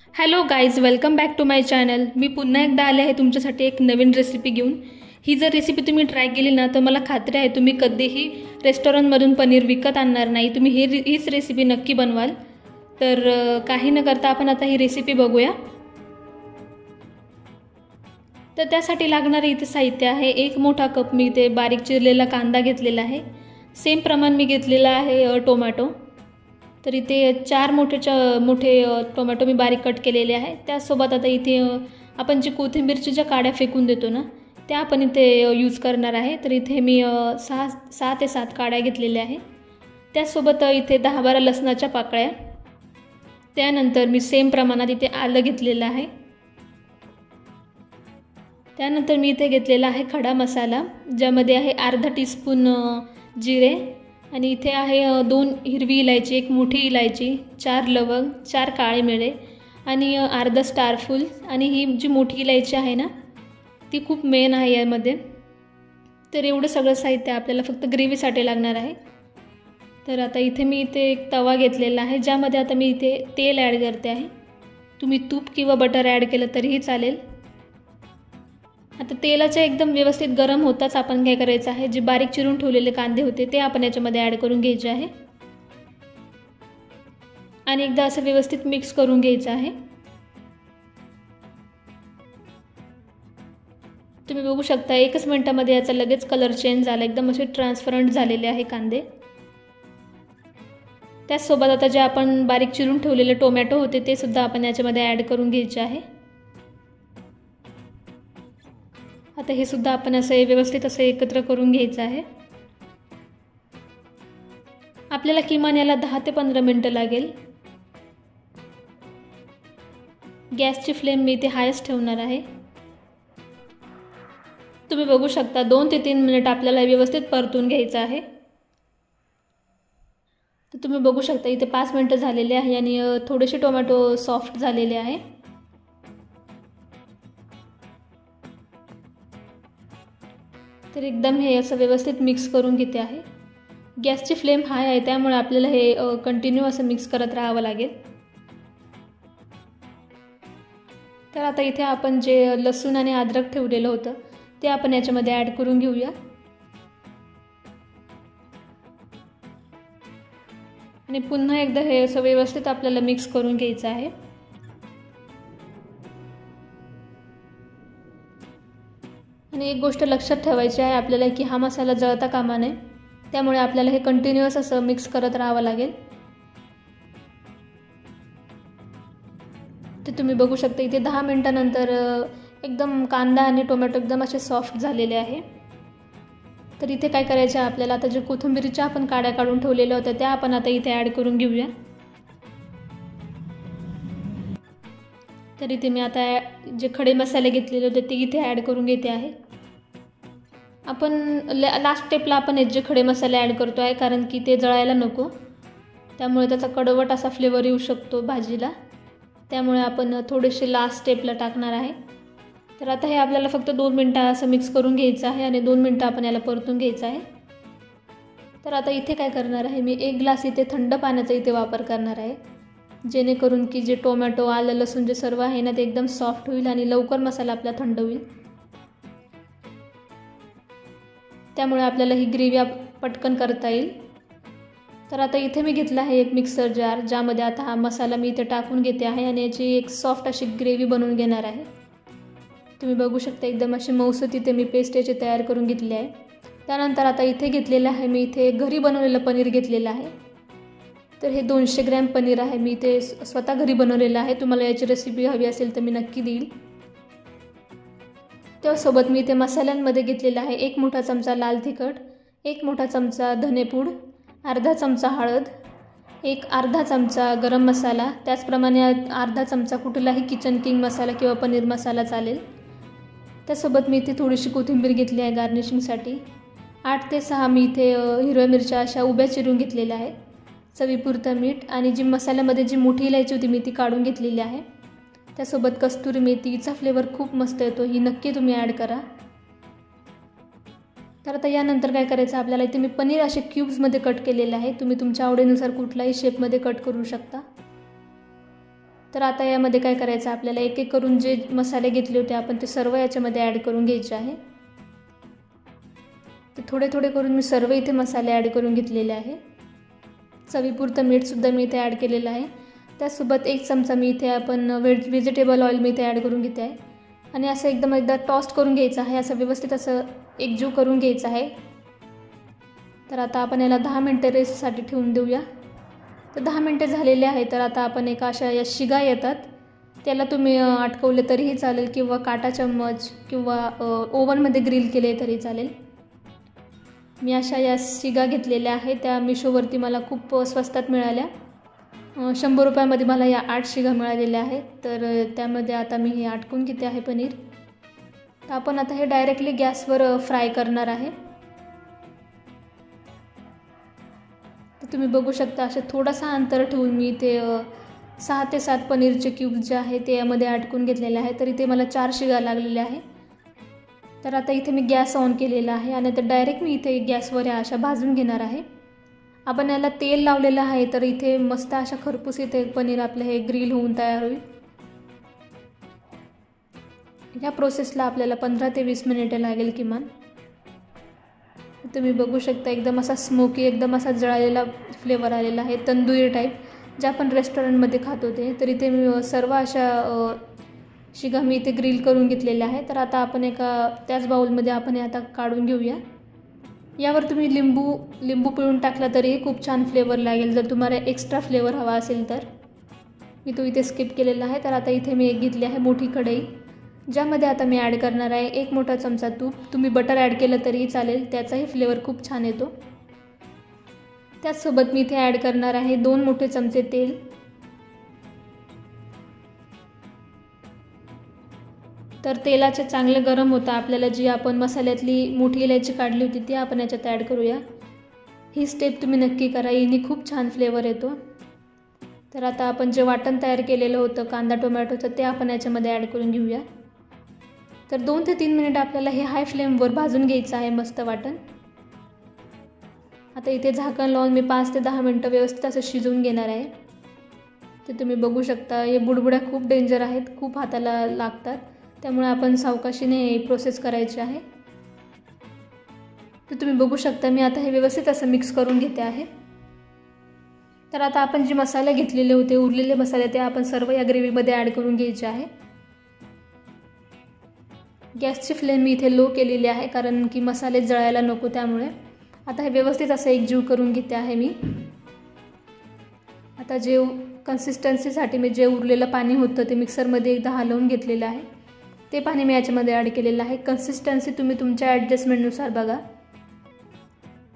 Hello guys, welcome back to my channel. मी पुन्हा एकदा आले आहे तुमच्यासाठी एक नवीन रेसिपी घेऊन। ही जर रेसिपी तुम्ही ट्राय केली ना तर मला खात्री आहे तुम्ही कधीही रेस्टॉरंटमधून पनीर विकत आणणार नाही। तुम्ही हीच रेसिपी नक्की बनवाल। तर काही न करता आपण आता ही रेसिपी बघूया। तर त्यासाठी लागणारे इथे साहित्य आहे, एक मोठा कप मी इथे बारीक चिरलेला कांदा घेतलेला आहे। सेम प्रमाण मी घेतलेला आहे टोमॅटो। तर इथे 4 मोठे टोमॅटो मी बारीक कट केलेले आहे। त्यासोबत आता इथे आपण जी कोथिंबीरच्या ज्या काड्या फेकून देतो ना त्या आपण इथे यूज करणार आहे। तर इथे मी 6 ते 7 काड्या घेतलेल्या आहे। त्यासोबत इथे 10-12 लसणाच्या पाकळ्या। त्यानंतर मी सेम प्रमाणात इथे आलं घेतलेलं आहे। त्यानंतर मी इथे घेतलेला आहे खडा मसाला, ज्यामध्ये आहे अर्धा टीस्पून जिरे, आणि इथे आहे 2 हिरवी इलायची, 1 मोठी इलायची, 4 लवंग, 4 काळे मिरे आणि अर्धा स्टारफूल। आणि ही जी मोठी इलायची आहे ना ती खूप मेन आहे यामध्ये। तर एवढं सगळं साहित्य आपल्याला फक्त ग्रेव्हीसाठी लागणार आहे। तर आता इथे मी एक तवा घेतलेला आहे, ज्यामध्ये आता मी इथे तेल ॲड करते आहे। तुम्ही तूप किंवा बटर ॲड केलं तरीही चालेल। आता तेलाचे एकदम व्यवस्थित गरम होताच आपण काय करायचं आहे, जे बारीक चिरून ठेवलेले कांदे होते ते आपण याच्यामध्ये ॲड करून घ्यायचे आहे आणि एकदा असं व्यवस्थित मिक्स करून घ्यायचं आहे। तुम्ही बघू शकता 1 मिनिटामध्ये याचा लगेच कलर चेंज झाला, एकदम असे ट्रान्सपरंट झालेले आहे कांदे। त्याचसोबत आता जे आपण बारीक चिरून ठेवलेले टोमॅटो होते ते सुद्धा आपण याच्यामध्ये ॲड करून घ्यायचे आहे। आता हे सुद्धा आपण असे व्यवस्थित असे एकत्र करून घ्यायचं आहे। आपल्याला किमान याला 10 ते 15 मिनिटं लागेल। गॅसची फ्लेम मी इथे हायच ठेवणार आहे। तुम्ही बघू शकता 2 ते 3 मिनिट आपल्याला व्यवस्थित परतून घ्यायचं आहे। तर तुम्ही बघू शकता इथे 5 मिनिटं झालेले आहे आणि थोडेसे टोमॅटो सॉफ्ट झालेले आहे। तर एकदम हे असं व्यवस्थित मिक्स करून घेते आहे। गॅसची फ्लेम हाय आहे, त्यामुळे आपल्याला हे कंटिन्यू असं मिक्स करत राहावं लागेल। तर आता इथे आपण जे लसूण आणि अद्रक ठेवलेलं होतं ते आपण याच्यामध्ये ॲड करून घेऊया आणि पुन्हा एकदा हे असं व्यवस्थित आपल्याला मिक्स करून घ्यायचं आहे। आणि एक गोष्ट लक्षात ठेवायची आहे आपल्याला की हा मसाला जळता कामा नये, त्यामुळे आपल्याला हे कंटिन्यूअस असं मिक्स करत राहावं लागेल। ते तुम्ही बघू शकता इथे 10 मिनिटांनंतर एकदम कांदा आणि टोमॅटो एकदम असे सॉफ्ट झालेले आहे। तर इथे काय करायचं आहे आपल्याला, आता जे कोथिंबीरच्या आपण काड्या काढून ठेवलेल्या होत्या त्या आपण आता इथे ॲड करून घेऊया। तर इथे मी आता जे खडे मसाले घेतलेले होते ते इथे ॲड करून घेते आहे। आपण लास्ट स्टेपला आपण हे जे खडे मसाले ॲड करतो आहे, कारण की ते जळायला नको, त्यामुळे त्याचा कडवट असा फ्लेवर येऊ शकतो भाजीला, त्यामुळे आपण थोडेसे लास्ट स्टेपला टाकणार आहे। तर आता हे आपल्याला फक्त 2 मिनिटं असं मिक्स करून घ्यायचं आहे आणि 2 मिनिटं आपण याला परतून घ्यायचं आहे। तर आता इथे काय करणार आहे मी, 1 ग्लास इथे थंड पाण्याचा इथे वापर करणार आहे, जेणेकरून की जे टोमॅटो, आलं, लसूण जे सर्व आहे ना ते एकदम सॉफ्ट होईल आणि लवकर मसाला आपला थंड होईल। त्यामुळे आपल्याला ही ग्रेव्ही पटकन करता येईल। तर आता इथे मी घेतला आहे एक मिक्सर जार, ज्यामध्ये आता हा मसाला मी इथे टाकून घेते आहे आणि याची एक सॉफ्ट अशी ग्रेव्ही बनवून घेणार आहे। तुम्ही बघू शकता एकदम अशी मऊसूत इथे मी पेस्ट याची तयार करून घेतली आहे। त्यानंतर आता इथे घेतलेलं आहे मी इथे घरी बनवलेलं पनीर घेतलेलं आहे। तर हे 200 ग्रॅम पनीर आहे, मी ते स्वतः घरी बनवलेलं आहे। तुम्हाला याची रेसिपी हवी असेल तर मी नक्की देईल। त्यासोबत मी इथे मसाल्यांमध्ये घेतलेला आहे 1 मोठा चमचा लाल तिखट, 1 मोठा चमचा धनेपूड, अर्धा चमचा हळद, अर्धा चमचा गरम मसाला, त्याचप्रमाणे अर्धा चमचा कुठलाही किचन किंग मसाला किंवा पनीर मसाला चालेल। त्यासोबत मी इथे थोडीशी कोथिंबीर घेतली आहे गार्निशिंगसाठी। 8 ते 6 मी इथे हिरव्या मिरच्या अशा उभ्या चिरून घेतलेल्या आहे, चवीपुरतं मीठ, आणि जी मसाल्यामध्ये जी मोठी इलायची होती मी ती काढून घेतलेली आहे। त्यासोबत कस्तुरी मेथीचा फ्लेवर खूप मस्त येतो, ही नक्की तुम्ही ॲड करा। तर आता यानंतर काय करायचं आपल्याला, इथे मी पनीर असे क्यूब्समध्ये कट केलेले आहे, तुम्ही तुमच्या आवडीनुसार कुठलाही शेपमध्ये कट करू शकता। तर आता यामध्ये काय करायचं आपल्याला, एक एक करून जे मसाले घेतले होते आपण ते सर्व याच्यामध्ये ॲड करून घ्यायचे आहे. तर थोडे थोडे करून मी सर्व इथे मसाले ॲड करून घेतलेले आहे. चवीपुरतं मीठसुद्धा मी इथे ॲड केलेलं आहे. त्यासोबत 1 चमचा मी इथे आपण व्हेजिटेबल ऑइल मी इथे ॲड करून घेते आहे. आणि असं एकदम एकदा टॉस्ट करून घ्यायचं आहे, असं व्यवस्थित असं एकजीव करून घ्यायचं आहे. तर आता आपण याला 10 मिनटं रेस्टसाठी ठेवून देऊया. तर 10 मिनटं झालेले आहे. तर आता आपण एका अशा या शिगा येतात त्याला तुम्ही अटकवले तरीही चालेल, किंवा काटा चम्मच किंवा ओव्हनमध्ये ग्रिल केले तरी चालेल. मी अशा या शिगा घेतलेल्या आहेत, त्या मिशोवरती मला खूप स्वस्तात मिळाल्या. 100 रुपयामध्ये मला या 8 शिगा मिळालेल्या आहेत. तर त्यामध्ये आता मी हे अटकून घेते आहे पनीर. तर आपण आता हे डायरेक्टली गॅसवर फ्राय करणार आहे. तर तुम्ही बघू शकता असे थोडासा अंतर ठेवून मी ते 6 ते 7 पनीरचे क्यूब्स जे आहे ते यामध्ये अटकून घेतलेले आहे. तर इथे मला 4 शिगा लागलेल्या आहे. तर आता इथे मी गॅस ऑन केलेला आहे आणि आता डायरेक्ट मी इथे गॅसवर या अशा भाजून घेणार आहे. आपण याला तेल लावलेलं आहे, तर इथे मस्त अशा खरपूस इथे पनीर आपलं हे ग्रिल होऊन तयार होईल. ह्या प्रोसेसला आपल्याला 15 ते 20 मिनिटे लागेल किमान. तुम्ही बघू शकता एकदम असा स्मोकी, एकदम असा जळालेला फ्लेवर आलेला आहे, तंदुरी टाईप जे आपण रेस्टॉरंटमध्ये खातो ते. तर इथे मी सर्व अशा शिगा मी इथे ग्रिल करून घेतलेल्या आहे. तर आता आपण एका त्याच बाउलमध्ये आपण हे आता काढून घेऊया. यावर तुम्ही लिंबू पिळून टाकला तरीही खूप छान फ्लेवर लागेल, जर तुम्हाला एक्स्ट्रा फ्लेवर हवा असेल तर. मी तो इथे स्किप केलेला आहे. तर आता इथे मी एक घेतली आहे मोठी कढई, ज्यामध्ये आता मी ॲड करणार आहे 1 मोठा चमचा तूप. तुम्ही बटर ॲड केलं तरीही चालेल, त्याचाही फ्लेवर खूप छान येतो. त्याचसोबत मी इथे ॲड करणार आहे 2 मोठे चमचे तेल. तर तेलाचे चांगले गरम होता आपल्याला जी आपण मसाल्यातली मोठी इलायची काढली होती ती आपण याच्यात ॲड करूया. ही स्टेप तुम्ही नक्की करा, हिने खूप छान फ्लेवर येतो. तर आता आपण जे वाटण तयार केलेलं होतं कांदा टोमॅटोचं ते आपण याच्यामध्ये ॲड करून घेऊया. तर 2 ते 3 मिनिट आपल्याला हे हाय फ्लेमवर भाजून घ्यायचं आहे मस्त वाटण. आता इथे झाकण लावून मी 5 ते 10 मिनटं व्यवस्थित असं शिजवून घेणार आहे. ते तुम्ही बघू शकता हे बुडबुड्या खूप डेंजर आहेत, खूप हाताला लागतात, त्यामुळे आपण सावकाशीने हे प्रोसेस करायची आहे. तर तुम्ही बघू शकता मी आता हे व्यवस्थित असं मिक्स करून घेते आहे. तर आता आपण जे मसाले घेतलेले होते, उरलेले मसाले, ते आपण सर्व या ग्रेव्हीमध्ये ॲड करून घ्यायचे आहे. गॅसची फ्लेम मी इथे लो केलेली आहे, कारण की मसाले जळायला नको, त्यामुळे. आता हे व्यवस्थित असं एकजीव करून घेते आहे मी. आता जे कन्सिस्टन्सीसाठी मी जे उरलेलं पाणी होतं ते मिक्सरमध्ये एकदा हलवून घेतलेलं आहे, ते पाणी मी याच्यामध्ये ॲड केलेलं आहे. कन्सिस्टन्सी तुम्ही तुमच्या ॲडजस्टमेंटनुसार बघा.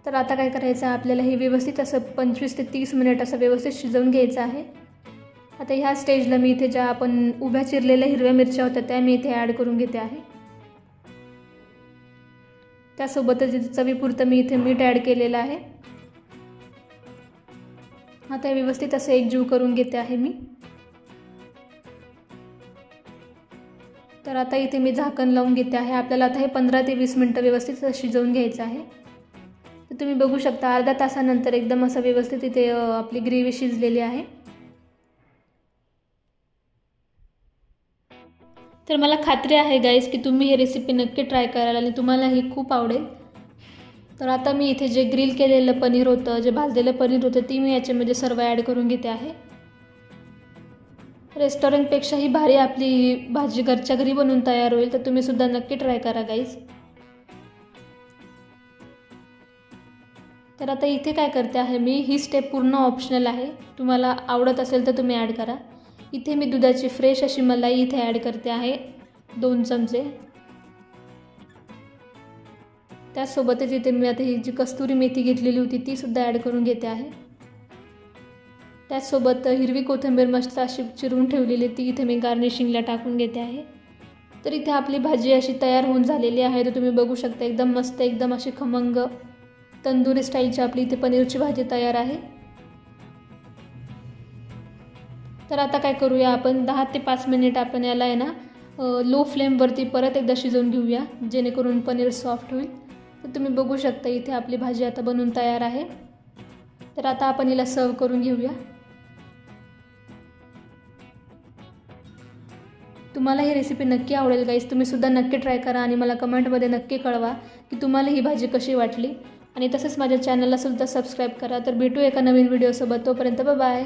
तर आता काय करायचं आहे आपल्याला हे व्यवस्थित असं 25 ते 30 मिनिट असं व्यवस्थित शिजवून घ्यायचं आहे. आता ह्या स्टेजला मी इथे ज्या आपण उभ्या चिरलेल्या हिरव्या मिरच्या होत्या त्या मी इथे ॲड करून घेते आहे. त्यासोबतच इथे चवीपुरतं मी इथे मीठ ॲड केलेलं आहे. आता हे व्यवस्थित असं एकजीव करून घेते आहे मी. तर आता इथे मी झाकण लावून घेते आहे. आपल्याला आता हे 15 ते 20 मिनिटं व्यवस्थित शिजवून घ्यायचं आहे. तर तुम्ही बघू शकता अर्ध्या तासानंतर एकदम असं व्यवस्थित इथे आपली ग्रेव्ही शिजलेली आहे. तर मला खात्री आहे गाईज की तुम्ही ही रेसिपी नक्की ट्राय कराल आणि तुम्हाला ही खूप आवडेल. तर आता मी इथे जे ग्रिल केलेलं पनीर होतं, जे भाजलेलं पनीर होतं, ती मी याच्यामध्ये सर्व ॲड करून घेते आहे. रेस्टॉरंटपेक्षाही भारी आपली भाजी घरच्या घरी बनवून तयार होईल. तर तुम्ही सुद्धा नक्की ट्राय करा गाईज. तर आता इथे काय करते आहे मी, ही स्टेप पूर्ण ऑप्शनल आहे, तुम्हाला आवडत असेल तर तुम्ही ॲड करा. इथे मी दुधाची फ्रेश अशी मलाई इथे ॲड करते आहे 2 चमचे. त्यासोबतच इथे मी आता ही जी कस्तुरी मेथी घेतलेली होती ती सुद्धा ॲड करून घेते आहे. त्याचसोबत हिरवी कोथिंबीर मस्त अशी चिरून ठेवलेली ती इथे मी गार्निशिंगला टाकून घेते आहे. तर इथे आपली भाजी अशी तयार होऊन झालेली आहे. तर तुम्ही बघू शकता एकदम मस्त, एकदम अशी खमंग तंदुरी स्टाईलची आपली इथे पनीरची भाजी तयार आहे. तर आता काय करूया आपण 10 ते 5 मिनिट आपण याला आहे ना लो फ्लेमवरती परत एकदा शिजवून घेऊया, जेणेकरून पनीर सॉफ्ट होईल. तर तुम्ही बघू शकता इथे आपली भाजी आता बनवून तयार आहे. तर आता आपण हिला सर्व करून घेऊया. तुम्हाला ही रेसिपी नक्की आवडेल गाईस. तुम्हीसुद्धा नक्की ट्राय करा आणि मला कमेंटमध्ये नक्की कळवा की तुम्हाला ही भाजी कशी वाटली. आणि तसंच माझ्या चॅनलला सुद्धा सबस्क्राईब करा. तर भेटू एका नवीन व्हिडिओसोबत. तोपर्यंत बाय.